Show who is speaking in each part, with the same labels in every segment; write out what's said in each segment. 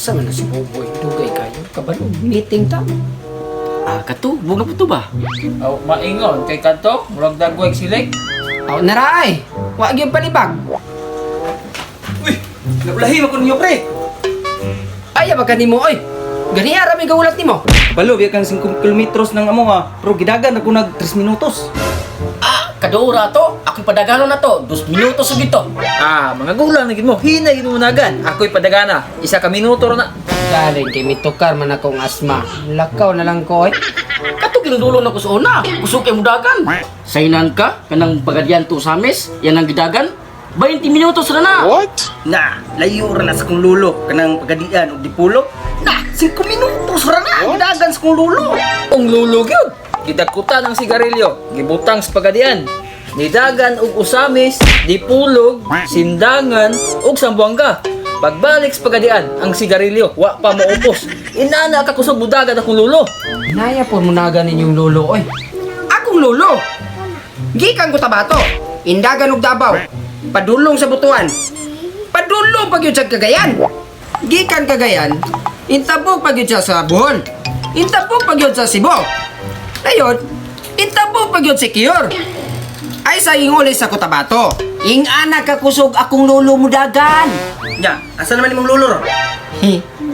Speaker 1: Sa man na si Boboy, dugay kayo. Kabalo, meeting ta.
Speaker 2: Kato, buong na po to ba?
Speaker 3: Aw, maingon kay kanto, murag dagway silik.
Speaker 1: Aw, naraay. Wa gyud palibag.
Speaker 2: Uy, nablahi mo ko ninyo, pre.
Speaker 1: Ay, ba kanimo oy? Gani ara mi gawulat nimo.
Speaker 2: Balo, biya kang 5 kilometros ng amo ha. Pero gidagan ako nag 3 minutos.
Speaker 4: Kadura to, ako'y padagano na to, 2 minutos sa dito.
Speaker 3: Mga gulang na gid mo, hinay gid mo nagan. Ako'y padagana, 1 ka minuto ra na.
Speaker 1: Galing kay mitukar man akong asma. Lakaw na lang ko oy.
Speaker 4: Kato ginudulo na ko sa una, kusog kay mudagan. Sainan ka, kanang pagadian to sa amis, yan ang gidagan. 20 minutos na na.
Speaker 2: Na, layo ra na sa kong lulo. Kanang pagadian o dipulo. Na, 5 minutos ra na. Gidagan sa kong lulo.
Speaker 3: Ang lulog yun. Gidakutan ang sigarilyo, gibutang sa pagadian. Nidagan og usamis, dipulog, sindangan ug sambuanga. Pagbalik sa pagadian, ang sigarilyo wa pa maupos. Inana ka kusog budagan akong lulo.
Speaker 1: Naya po mo naga ninyong lolo oy. Akong lolo. Gikan ko tabato. Indagan og Davao. Padulong sa butuan. Padulong pag yun sa Cagayan. Gikan Cagayan. Intabog pag yun siya sa Bohol. Intabog pag yun sa Cebu. Dayon, intabog pag yun si Kiyor. Ay sa inguli sa Cotabato. Ing anak ka kusog akong lolo mo dagan.
Speaker 2: Ya, asa naman imong lulo ro?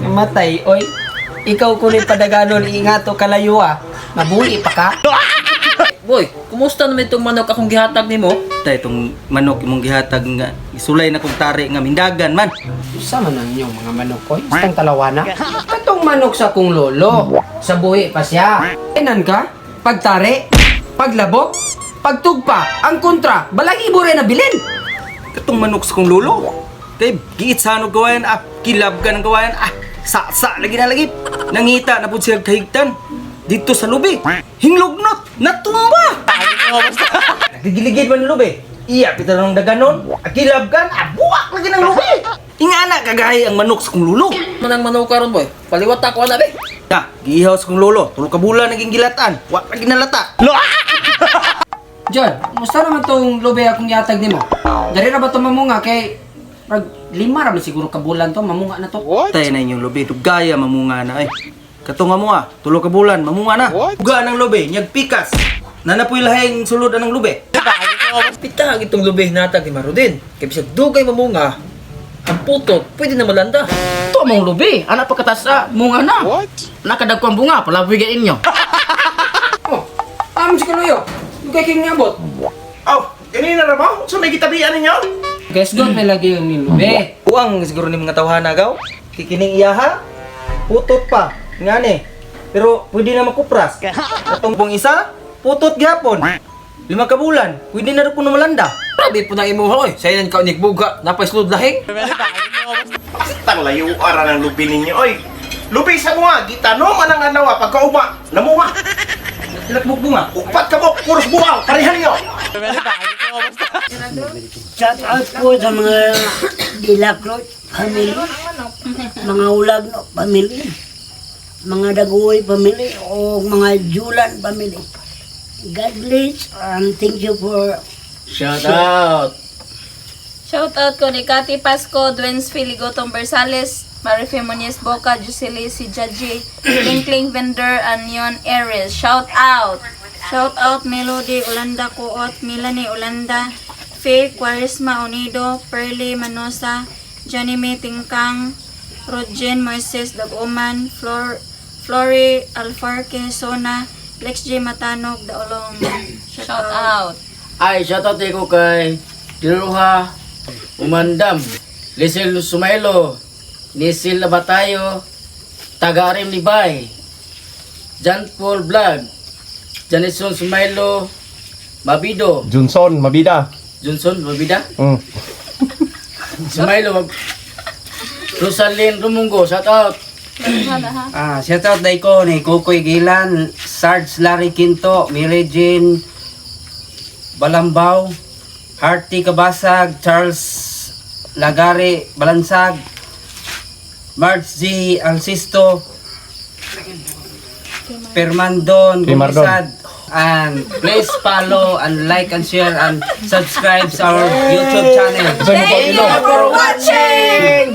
Speaker 1: Namatay, oy. Ikaw kunin padaganon ingato kalayo ah. Mabuhi pa ka.
Speaker 3: Boy, kumusta naman itong manok akong gihatag nimo?
Speaker 2: Tay itong manok imong gihatag nga isulay na kong tari nga mindagan man.
Speaker 1: Sama na niyo mga manok ko. Istang talawana. Katong manok sa kong lolo. Sa buhi pa siya. Inan ka? Pagtari? Paglabok? Pagtugpa? Ang kontra? Balahibo rin na bilin.
Speaker 2: Katong manok sa kong lulo. Kay giit sa ano gawayan kilab ka ng gawayan sa lagi na lagi. Nangita na pud siya kahigtan. Dito sa lubi. Hinglognot, natumba. Nagigiligid man ng lubi. Iya kita nang daganon. Akilab kan, buwak lagi ng lubi. Ingana kagaya ang manok sa kong lulo.
Speaker 3: Manang manok karon boy. Paliwat ako ana be.
Speaker 2: Ya, gihaw sa kong lulo. Tulo ka bulan naging gilatan. Wa lagi nalata.
Speaker 1: John, musta naman tong lobe akong yatag nimo? Dari na ba ito mamunga kay... Pag 5 raman siguro kabulan to, mamunga na to.
Speaker 2: Tay na inyong lubi. Dugaya mamunga na Katunga mo tulo ka bulan, mamunga na. Uga ng lubi, nyag pikas. Nanapoy lahing sulod ng lubi.
Speaker 3: Pitag itong lubih natag ni Marudin. Kaya bisag dugay mamunga, ang putot pwede na malanda.
Speaker 4: Ito mong lubi, anak pagkatas sa munga na. Nakadagkong bunga, palabigan inyo.
Speaker 1: Oh, si Kaluyo. Dugay kayong niabot.
Speaker 2: Ganina na mo? So may kitabian ninyo?
Speaker 1: Guess God, may lagi yung nilobe.
Speaker 2: Uang siguro ni mga tawhana gaw. Kikining iyaha. Putot pa. Nga ni. Pero pwede na makupras. Katong pong isa, putot gihapon. 5 ka bulan, pwede na rin po na malanda.
Speaker 3: Grabe po na imuha oy. Sayan ka unik buga, napaislod lahing.
Speaker 5: Tang layo ara ng lubi ninyo, oy. Lubi sa mga, gitano man ang anawa, pagkauma, namunga.
Speaker 2: Ilakbog bunga.
Speaker 5: Upat ka mo, puros buwang, parihan nyo.
Speaker 6: Shout out po sa mga Dilakrot family, mga Ulag no, family, mga Dagoy family, o mga Julan family. God bless and thank you for
Speaker 4: Shout out.
Speaker 7: Shoutout ko ni Cathy Pasco, Duens Filigotong Bersales, Marife Moniz Boca, Jusili si Jaji, Klinkling Vendor, Anion Eres. Shout out! Shout out Melody Olanda Kuot, Milani Olanda, Faye Quaresma Unido, Pearly Manosa, Janime Tingkang, Rodjen Moises Daguman, Flory Alfarque Sona, Lex J Matanog, Daolong. Shout out!
Speaker 4: Ay, shout out ko kay Diluha Umandam, Lisil Sumailo, Nisil Labatayo, Tagarim Libay, John Paul Vlog, Janison Sumailo, Mabido,
Speaker 5: Johnson, mabida.
Speaker 4: Johnson Mabida, Sumailo, Rosalyn Rumungo, shout out.
Speaker 1: Shout out day ko ni Kukoy Gilan, Sarge Larry Quinto, Mary Jane Balambao, Harty Kabasag, Charles Lagare Balansag, Marge Z Alcisto, Permandon Gumisad, and please follow and like and share and subscribe to our YouTube channel.
Speaker 7: Thank you for watching!